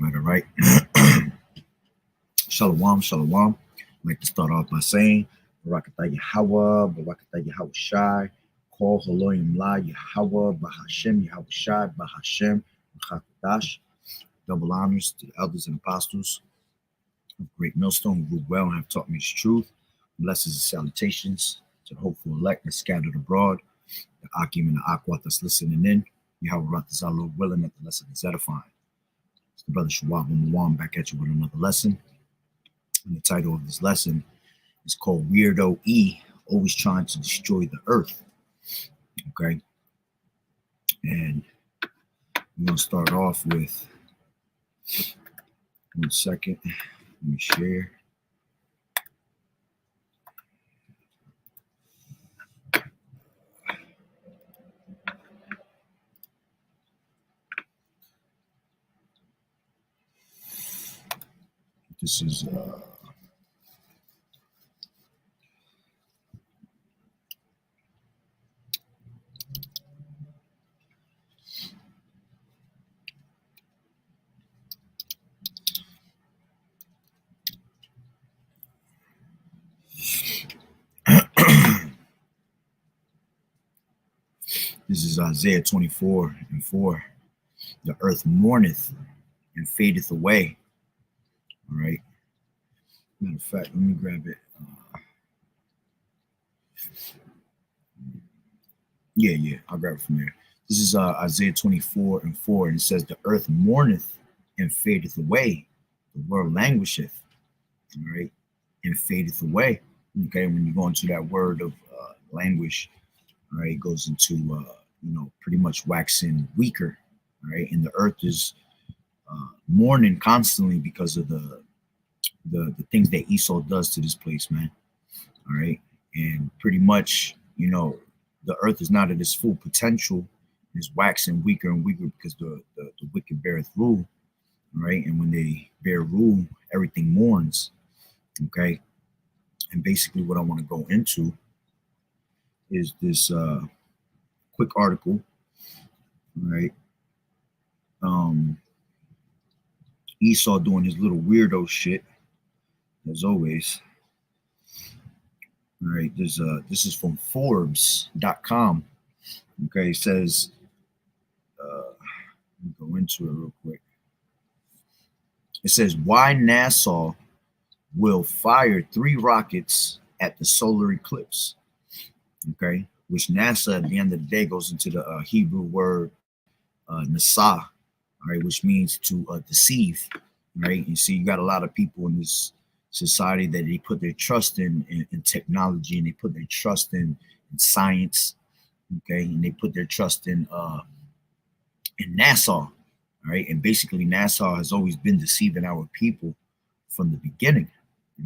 All right. Shalom, shalom. I'd like to start off by saying, Barakatah Yahweh, Barakatah Yahweh Shai, Kol Haloyim La Yahweh, Bahashem Yahweh Shai, Bahashem, Bachakadash. Double honors to the elders and apostles of Great Millstone who rule well and have taught me his truth. Blessings and salutations to the hopeful elect that scattered abroad, the Akim and the Akwat that's listening in. Yahweh Ratazah, Lord willing, that the lesson is edifying. It's the brother Shawab Mwam back at you with another lesson. And the title of this lesson is called Weirdo E, always trying to destroy the earth. Okay. And we're going to start off with 1 second. Let me share. This is this is Isaiah 24:4. The earth mourneth and fadeth away. All right. Matter of fact, let me grab it. I'll grab it from there. This is Isaiah 24:4, and it says, "The earth mourneth and fadeth away, the world languisheth." All right, and fadeth away. Okay, when you go into that word of languish, all right, it goes into pretty much waxing weaker. All right, and the earth is mourning constantly because of the things that Esau does to this place, man. All right, and pretty much, the earth is not at its full potential. It's waxing weaker and weaker because the wicked beareth rule. All right, and when they bear rule, everything mourns. Okay, and basically what I want to go into is this quick article. All right, Esau doing his little weirdo shit as always. All right, this is from Forbes.com. Okay, it says, let me go into it real quick. It says, why NASA will fire 3 rockets at the solar eclipse. Okay, which NASA at the end of the day goes into the Hebrew word nasa, all right, which means to deceive. Right, you see, you got a lot of people in this society that they put their trust in technology, and they put their trust in science, okay, and they put their trust in NASA, all right, and basically NASA has always been deceiving our people from the beginning,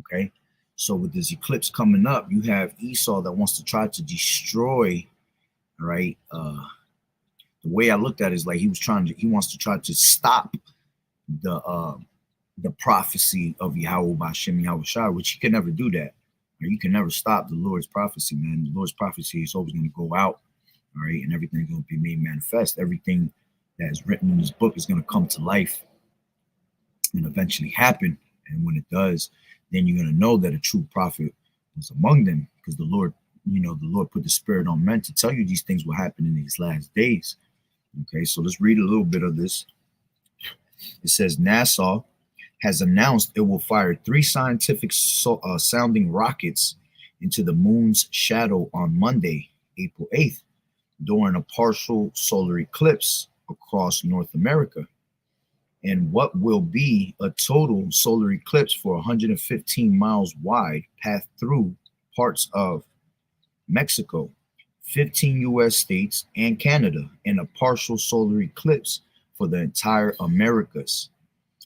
okay. So with this eclipse coming up, you have Esau that wants to try to destroy, all right. The way I looked at it is like he wants to try to stop the prophecy of Yahweh Bashem Yahweh Shai, which you can never do that. You can never stop the Lord's prophecy, man. The Lord's prophecy is always going to go out, all right, and everything's going to be made manifest. Everything that is written in this book is going to come to life and eventually happen. And when it does, then you're going to know that a true prophet was among them, because the Lord, the Lord put the spirit on men to tell you these things will happen in these last days. Okay, so let's read a little bit of this. It says, NASA has announced it will fire 3 scientific sounding rockets into the moon's shadow on Monday, April 8th, during a partial solar eclipse across North America, and what will be a total solar eclipse for 115 miles wide path through parts of Mexico, 15 U.S. states, and Canada, and a partial solar eclipse for the entire Americas.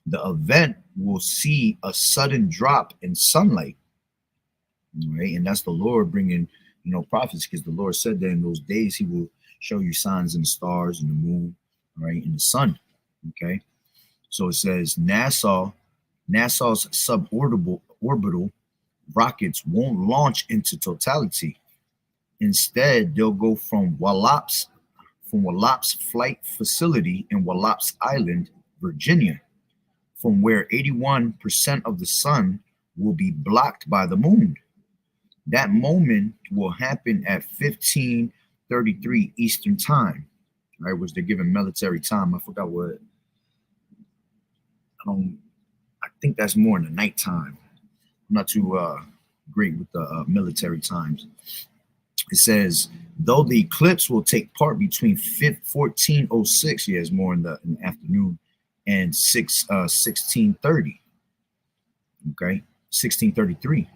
The event will see a sudden drop in sunlight, right? And that's the Lord bringing, prophets, because the Lord said that in those days he will show you signs in the stars and the moon, right, and the sun. Okay, so it says NASA's suborbital rockets won't launch into totality. Instead, they'll go from Wallops Flight Facility in Wallops Island, Virginia, from where 81% of the sun will be blocked by the moon. That moment will happen at 15:33 Eastern time, right? Which they're given military time. I forgot what. I think that's more in the nighttime. I'm not too great with the military times. It says, though the eclipse will take part between 14:06, yeah, more in the afternoon, and 16:30. Okay, 16:33.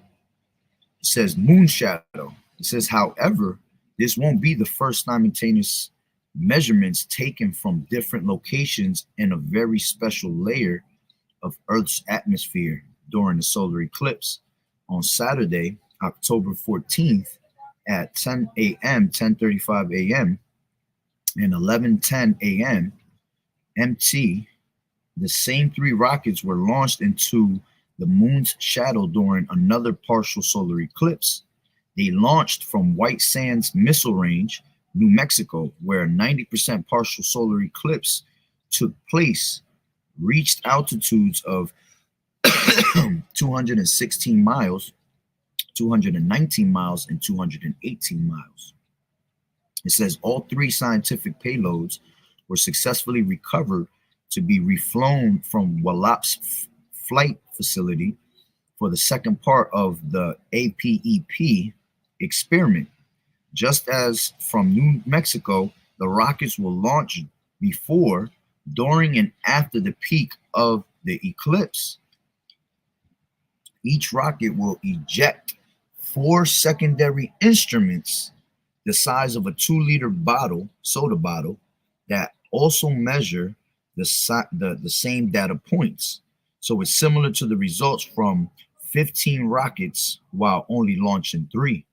It says moon shadow. It says, however, this won't be the first simultaneous measurements taken from different locations in a very special layer of Earth's atmosphere during the solar eclipse on Saturday, October 14th at 10 a.m., 10:35 a.m., and 11:10 a.m. MT. The same three rockets were launched into the moon's shadow during another partial solar eclipse. They launched from White Sands Missile Range, New Mexico, where a 90% partial solar eclipse took place, reached altitudes of 216 miles, 219 miles, and 218 miles. It says all three scientific payloads were successfully recovered to be reflown from Wallop's flight facility for the second part of the APEP experiment. Just as from New Mexico, the rockets will launch before, during, and after the peak of the eclipse. Each rocket will eject 4 secondary instruments the size of a 2-liter bottle, soda bottle, that also measure the same data points. So it's similar to the results from 15 rockets while only launching 3,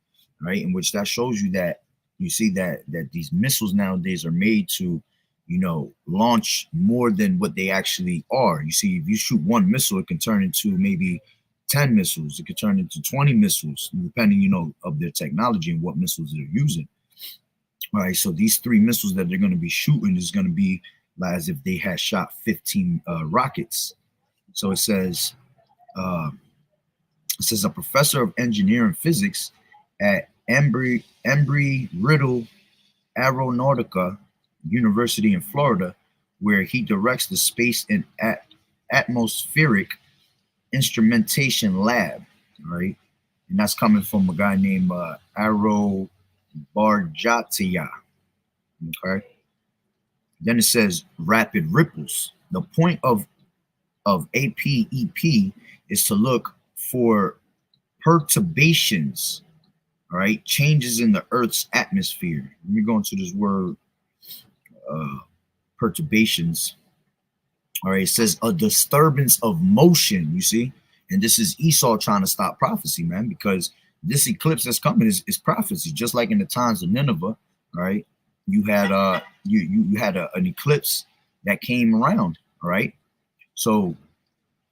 right? In which that shows you that you see that these missiles nowadays are made to, launch more than what they actually are. You see, if you shoot one missile, it can turn into maybe 10 missiles. It could turn into 20 missiles, depending, of their technology and what missiles they're using. All right, so these 3 missiles that they're going to be shooting is going to be as if they had shot 15 rockets. So it says a professor of engineering physics at Embry-Riddle Aeronautica University in Florida, where he directs the Space and Atmospheric Instrumentation Lab, right? And that's coming from a guy named Aro Barjatia. Okay. Then it says rapid ripples. The point of APEP is to look for perturbations, all right, changes in the Earth's atmosphere. Let me go into this word, perturbations. All right, it says a disturbance of motion, you see? And this is Esau trying to stop prophecy, man, because this eclipse that's coming is prophecy, just like in the times of Nineveh, all right? You had you had an eclipse that came around, all right? So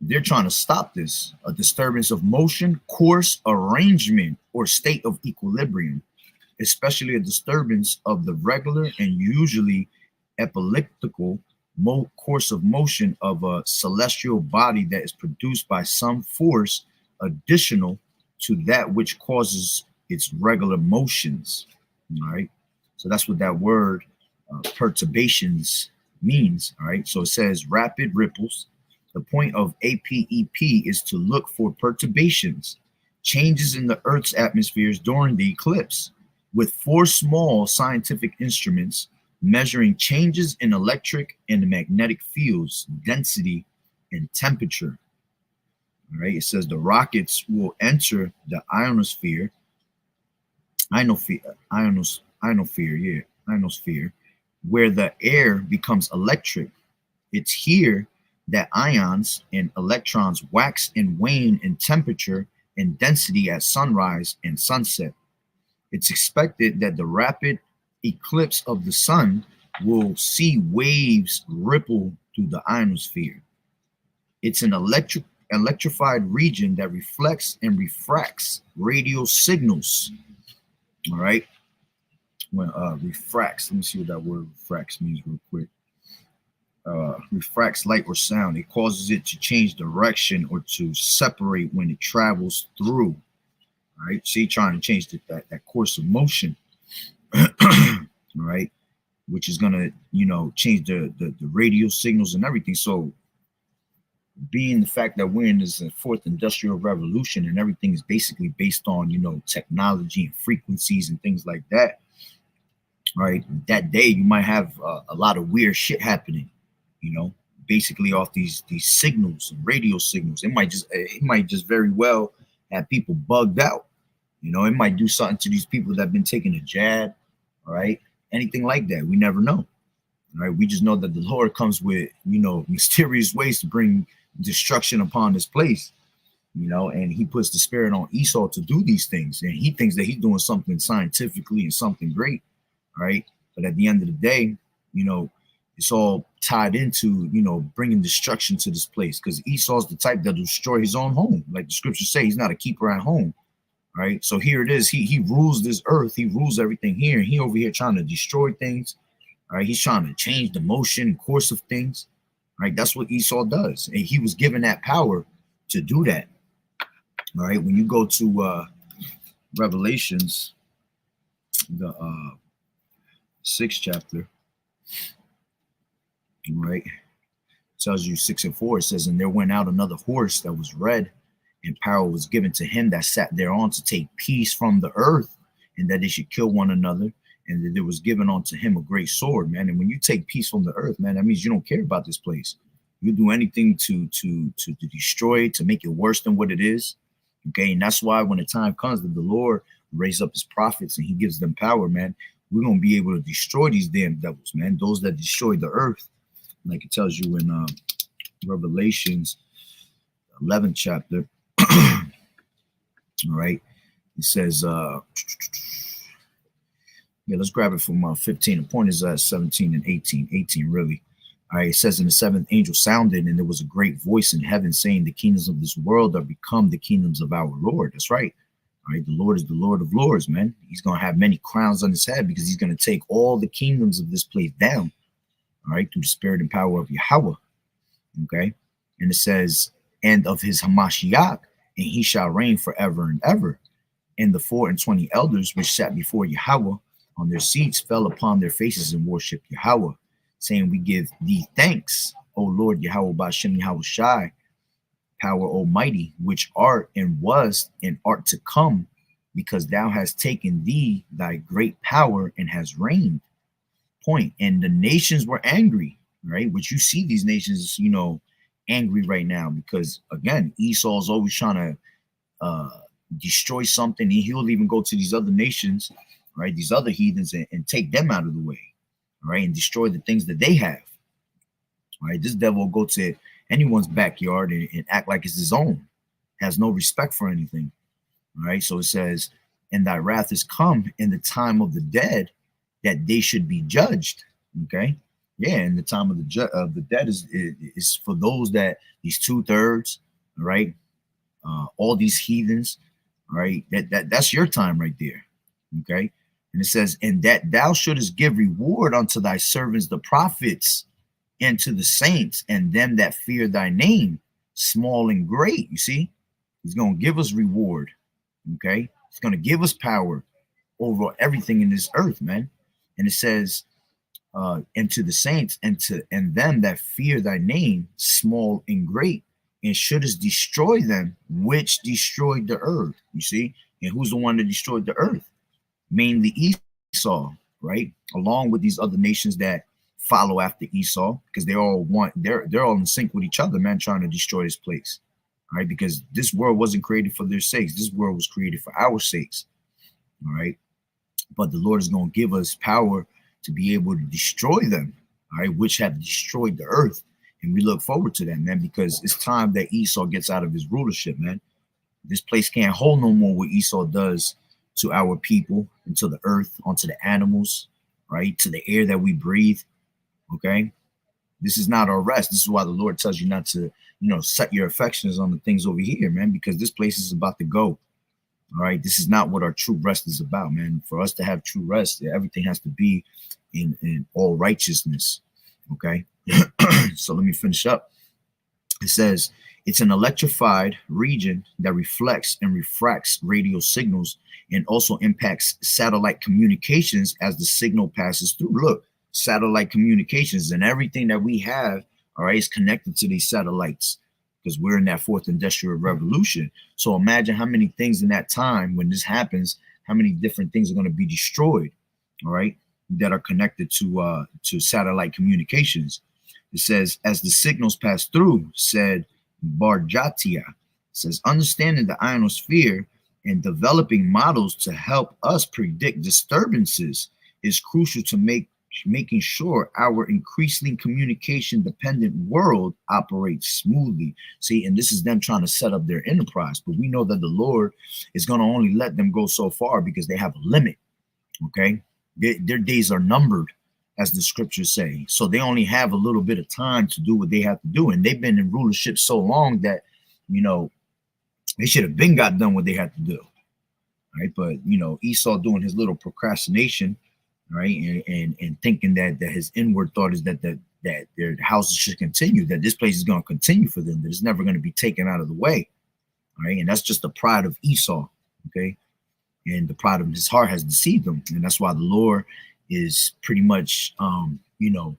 they're trying to stop this, a disturbance of motion, course, arrangement, or state of equilibrium, especially a disturbance of the regular and usually elliptical course of motion of a celestial body that is produced by some force additional to that which causes its regular motions. All right, so that's what that word perturbations means. All right, so it says rapid ripples. The point of APEP is to look for perturbations, changes in the Earth's atmospheres during the eclipse, with 4 small scientific instruments measuring changes in electric and magnetic fields, density, and temperature. All right, it says the rockets will enter the ionosphere, where the air becomes electric. It's here that ions and electrons wax and wane in temperature and density at sunrise and sunset. It's expected that the rapid eclipse of the sun will see waves ripple through the ionosphere. It's an electrified region that reflects and refracts radio signals. All right. When refracts, let me see what that word refracts means real quick. refracts light or sound. It causes it to change direction or to separate when it travels through. Right? See, trying to change that course of motion. Right? Which is gonna, change the radio signals and everything. So, being the fact that we're in this fourth industrial revolution and everything is basically based on, technology and frequencies and things like that, right? That day you might have a lot of weird shit happening, basically off these signals and radio signals. It might just very well have people bugged out. It might do something to these people that have been taking a jab, all right? Anything like that. We never know. All right. We just know that the Lord comes with, mysterious ways to bring destruction upon this place, and he puts the spirit on Esau to do these things. And he thinks that he's doing something scientifically and something great. Right. But at the end of the day, it's all tied into, bringing destruction to this place, because Esau's the type that'll destroy his own home. Like the scriptures say, he's not a keeper at home. Right. So here it is. He rules this earth. He rules everything here. And he over here trying to destroy things. All right. He's trying to change the motion, course of things. Right. That's what Esau does. And he was given that power to do that. All right. When you go to Revelations, the 6th chapter, right, tells you 6 and 4. It says, and there went out another horse that was red, and power was given to him that sat thereon to take peace from the earth, and that they should kill one another, and that there was given unto him a great sword, man. And when you take peace from the earth, man, that means you don't care about this place. You do anything to destroy it, to make it worse than what it is. Okay, and that's why when the time comes that the Lord raise up his prophets and he gives them power, man, we're gonna be able to destroy these damn devils, man. Those that destroy the earth, like it tells you in Revelations 11th chapter. All right, it says, let's grab it from 15. The point is 17 and 18. 18 really. All right, it says, and the seventh angel sounded, and there was a great voice in heaven saying, the kingdoms of this world are become the kingdoms of our Lord. That's right. All right, the Lord is the Lord of lords, man. He's going to have many crowns on his head because he's going to take all the kingdoms of this place down, all right, through the spirit and power of Yahweh. Okay, and it says, and of his Hamashiach, and he shall reign forever and ever. And the 24 elders which sat before Yahweh on their seats fell upon their faces and worshiped Yahweh, saying, we give thee thanks, O Lord Yahweh Bashem Yahweh Shai, power almighty, which art and was and art to come, because thou hast taken thee thy great power and has reigned. Point. And the nations were angry, right? Which you see these nations, angry right now, because again, Esau's always trying to destroy something. And he'll even go to these other nations, right? These other heathens and take them out of the way, right? And destroy the things that they have, right? This devil will go to anyone's backyard and act like it's his own, has no respect for anything, right? So it says, and thy wrath is come in the time of the dead, that they should be judged. Okay, yeah, and the time of the dead is for those that these 2/3, right? All these heathens, right? That's your time right there. Okay, and it says, and that thou shouldest give reward unto thy servants the prophets, and to the saints, and them that fear thy name, small and great. You see, he's going to give us reward. Okay, he's going to give us power over everything in this earth, man. And it says, and to the saints, and them that fear thy name, small and great, and shouldest destroy them which destroyed the earth. You see, and who's the one that destroyed the earth? Mainly Esau, right? Along with these other nations that follow after Esau, because they're all in sync with each other, man, trying to destroy this place. All right, because this world wasn't created for their sakes. This world was created for our sakes. All right. But the Lord is going to give us power to be able to destroy them, all right, which have destroyed the earth. And we look forward to that, man, because it's time that Esau gets out of his rulership, man. This place can't hold no more what Esau does to our people and to the earth, onto the animals, right, to the air that we breathe. Okay, this is not our rest. This is why the Lord tells you not to, set your affections on the things over here, man, because this place is about to go. All right, this is not what our true rest is about, man. For us to have true rest, everything has to be in all righteousness. Okay, So let me finish up. It says it's an electrified region that reflects and refracts radio signals and also impacts satellite communications as the signal passes through. Look, satellite communications and everything that we have, all right, is connected to these satellites because we're in that fourth industrial revolution. So imagine how many things in that time when this happens, how many different things are going to be destroyed, all right, that are connected to satellite communications. It says, as the signals pass through, said Barjatia, says, understanding the ionosphere and developing models to help us predict disturbances is crucial to making sure our increasingly communication dependent world operates smoothly. See, and this is them trying to set up their enterprise, but we know that the Lord is going to only let them go so far because they have a limit. Okay, their days are numbered, as the scriptures say. So they only have a little bit of time to do what they have to do. And they've been in rulership so long that, you know, they should have been got done what they had to do. Right. But, you know, Esau doing his little procrastination, right, and thinking that his inward thought is that their houses should continue, that this place is going to continue for them, that it's never going to be taken out of the way. Right. And that's just the pride of Esau. Okay. And the pride of his heart has deceived them. And that's why the Lord is pretty much, you know,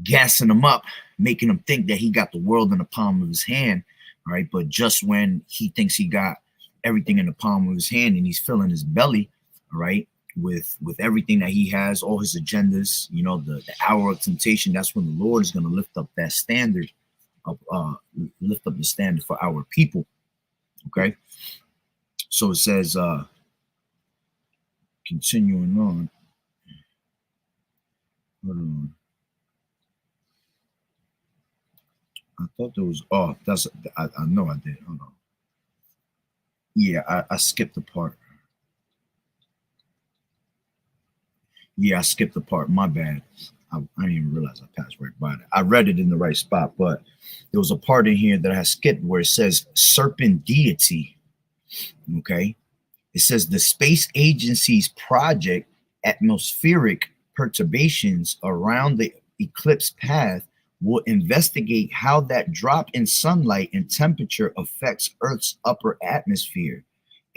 gassing him up, making him think that he got the world in the palm of his hand, right? But just when he thinks he got everything in the palm of his hand and he's filling his belly, right, with everything that he has, all his agendas, you know, the hour of temptation, that's when the Lord is going to lift up that standard, lift up the standard for our people, okay? So it says, continuing on. Hold on. I thought there was, oh, that's, I know I did. Hold on. Yeah, I skipped the part. Yeah, I skipped the part. My bad. I didn't even realize I passed right by it. I read it in the right spot, but there was a part in here that I skipped where it says serpent deity. Okay. It says the space agency's project atmospheric perturbations around the eclipse path will investigate how that drop in sunlight and temperature affects Earth's upper atmosphere.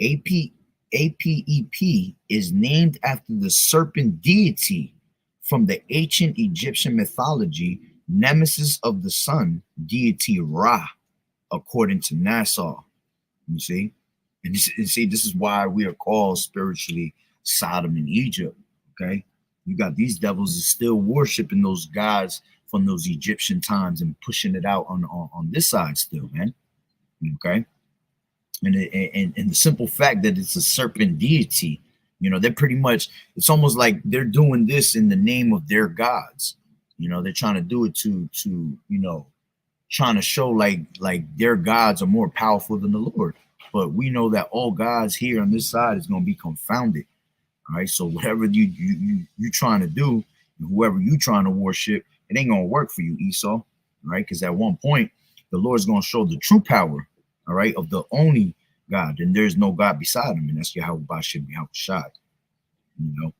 APEP is named after the serpent deity from the ancient Egyptian mythology, nemesis of the sun, deity Ra, according to NASA. You see? And this is why we are called spiritually Sodom and Egypt. Okay, you got these devils is still worshiping those gods from those Egyptian times and pushing it out on this side still, man. Okay, and the simple fact that it's a serpent deity, you know, they're pretty much, it's almost like they're doing this in the name of their gods. You know, they're trying to do it to you know, trying to show like their gods are more powerful than the Lord. But we know that all gods here on this side is going to be confounded. All right. So whatever you trying to do, whoever you trying to worship, it ain't going to work for you, Esau. All right. Because at one point, the Lord's going to show the true power, all right, of the only God. And there's no God beside him. And that's Yahweh Bashem, Yahweh Shai. You know.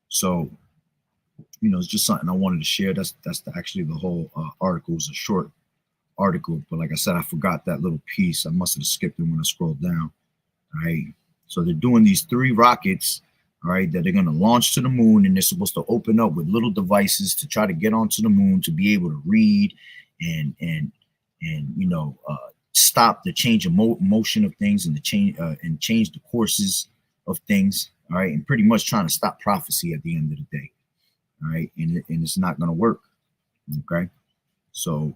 So, you know, it's just something I wanted to share. That's actually the whole article. Is a short article, but like I said, I forgot that little piece. I must have skipped it when I scrolled down. All right. So they're doing these 3 rockets, all right, that they're going to launch to the moon, and they're supposed to open up with little devices to try to get onto the moon to be able to read and you know, stop the change of motion of things and change the courses of things. All right. And pretty much trying to stop prophecy at the end of the day. All right. And it's not going to work. Okay. So,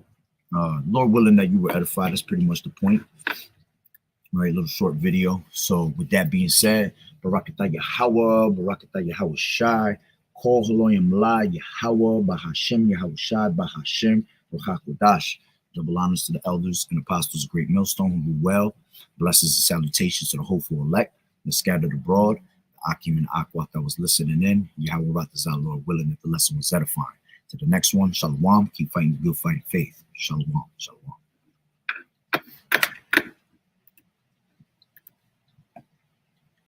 Lord willing that you were edified. That's pretty much the point. All right, little short video. So with that being said, Barakatah Yahweh, Barakatah Yahweh Shai, Kol Haloyim La Yahweh, Bahashem Yahweh Shai, Bahashem, Ruchakodash. Double honors to the elders and apostles of Great Millstone who do well. Blessings and salutations to the hopeful elect, the scattered abroad, the Akim and Akwat that was listening in. Yahweh Ratazah, Lord willing, that the lesson was edifying. To the next one, Shalom. Keep fighting the good fight of faith. Shalom. Shalom.